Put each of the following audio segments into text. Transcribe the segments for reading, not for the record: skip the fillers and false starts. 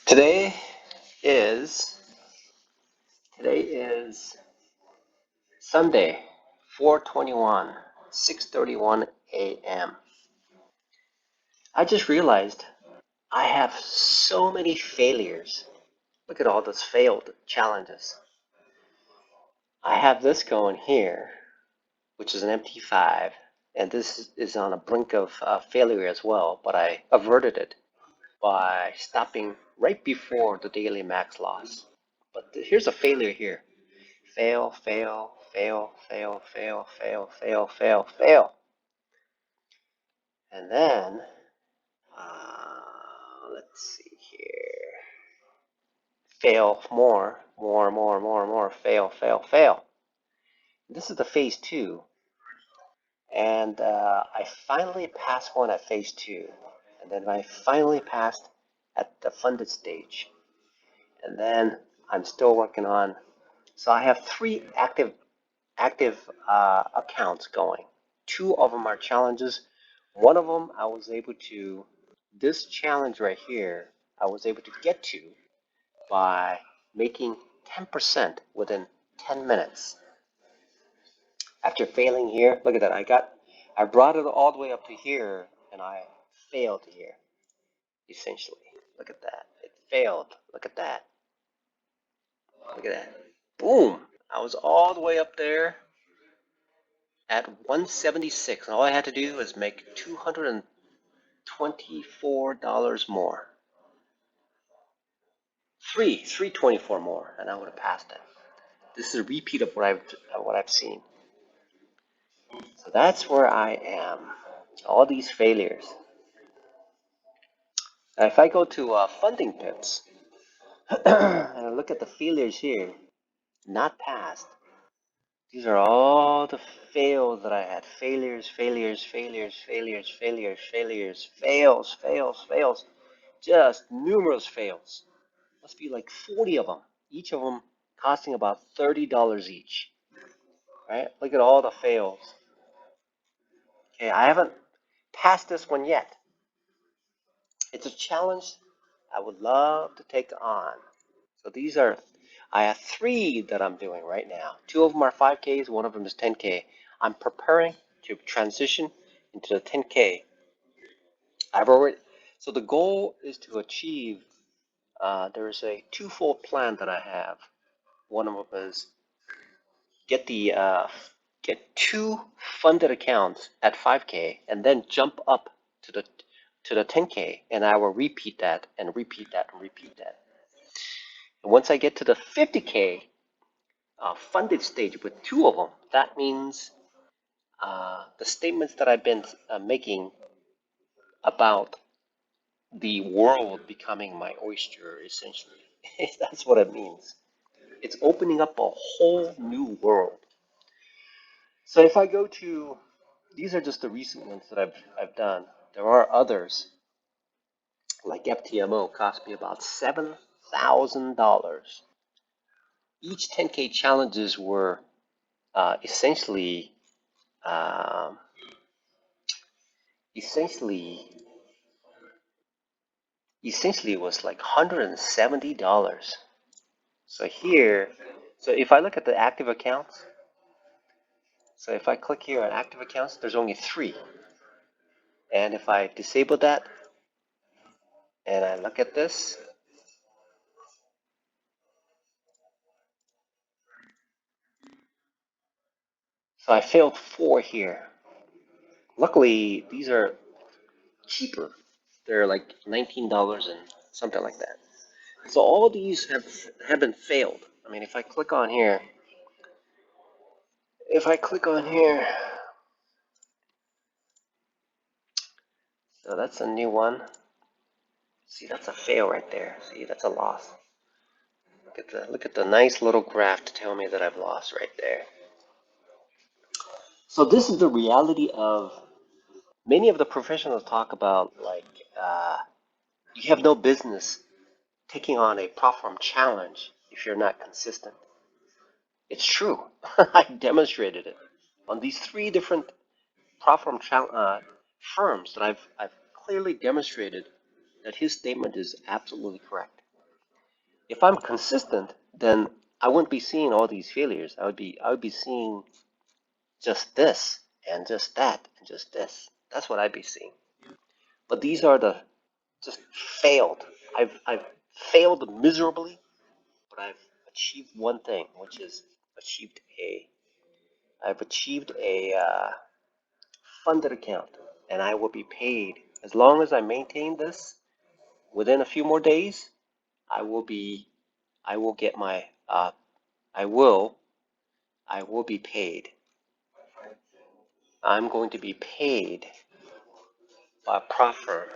Today is today is Sunday, 4/21, 6:31 a.m. I just realized I have so many failures. Look at all those failed challenges. I have this going here, which is an MT5, and this is on a brink of failure as well, but I averted it by stopping right before the daily max loss. But here's a failure here. Fail, fail, fail, fail, fail, fail, fail, fail, fail. And then, let's see here. Fail more, fail, fail, fail. This is the phase two. And I finally passed one at phase two. And then I finally passed at the funded stage. And then I'm still working on, so I have three active accounts going. Two of them are challenges. One of them I was able to, this challenge right here, I was able to get to by making 10% within 10 minutes. After failing here, look at that. I brought it all the way up to here and I failed here, essentially. Look at that. It failed. Look at that. Look at that. Boom. I was all the way up there at 176, and all I had to do was make $224 more. 324 more, and I would have passed it. This is a repeat of what I've seen. So that's where I am. All these failures. Now if I go to funding pips and I look at the failures here, not passed. These are all the fails that I had. Failures, failures, failures, failures, failures, failures, fails, fails, fails. Just numerous fails. Must be like 40 of them. Each of them costing about $30 each. Right? Look at all the fails. Okay, I haven't passed this one yet. It's a challenge I would love to take on. So these are, I have three that I'm doing right now. Two of them are 5Ks, one of them is 10K. I'm preparing to transition into the 10K. So the goal is to achieve, there's a twofold plan that I have. One of them is get two funded accounts at 5K and then jump up to the 10K, and I will repeat that and repeat that and repeat that. And once I get to the 50K funded stage with two of them, that means the statements that I've been making about the world becoming my oyster, essentially. That's what it means. It's opening up a whole new world. So if I go to, these are just the recent ones that I've done. There are others, like FTMO, cost me about $7,000. Each 10K challenges were essentially um, essentially it was like $170. So here, so if I look at the active accounts, so if I click here on active accounts, there's only three. And if I disable that and I look at this, so I failed four here. Luckily, these are cheaper. They're like $19 and something like that. So all these have been failed. I mean, if I click on here, so that's a new one. See, that's a fail right there. See, that's a loss. Look at the nice little graph to tell me that I've lost right there. So this is the reality of many of the professionals talk about, like you have no business taking on a platform challenge if you're not consistent. It's true. I demonstrated it on these three different platform firms that I've clearly demonstrated that his statement is absolutely correct. If I'm consistent, then I wouldn't be seeing all these failures. I would be seeing just this and just that and just this. That's what I'd be seeing. But these are the just failed. I've failed miserably, but I've achieved one thing, which is achieved a I've achieved a funded account, and I will be paid as long as I maintain this. Within a few more days, I will be I will get my I will I will be paid. I'm going to be paid by Proffer.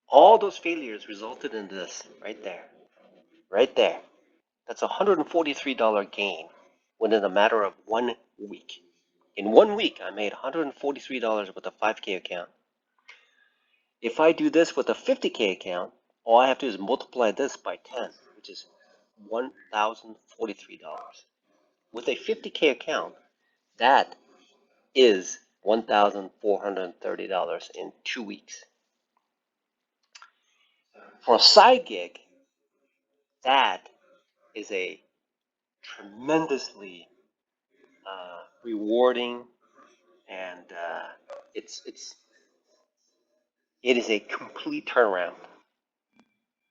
All those failures resulted in this right there. Right there. That's a $143 gain within a matter of 1 week. In 1 week, I made $143 with a 5K account. If I do this with a 50K account, all I have to do is multiply this by 10, which is $1,043. With a 50K account, that is $1,430 in 2 weeks. For a side gig, that is a tremendously rewarding, and it is a complete turnaround.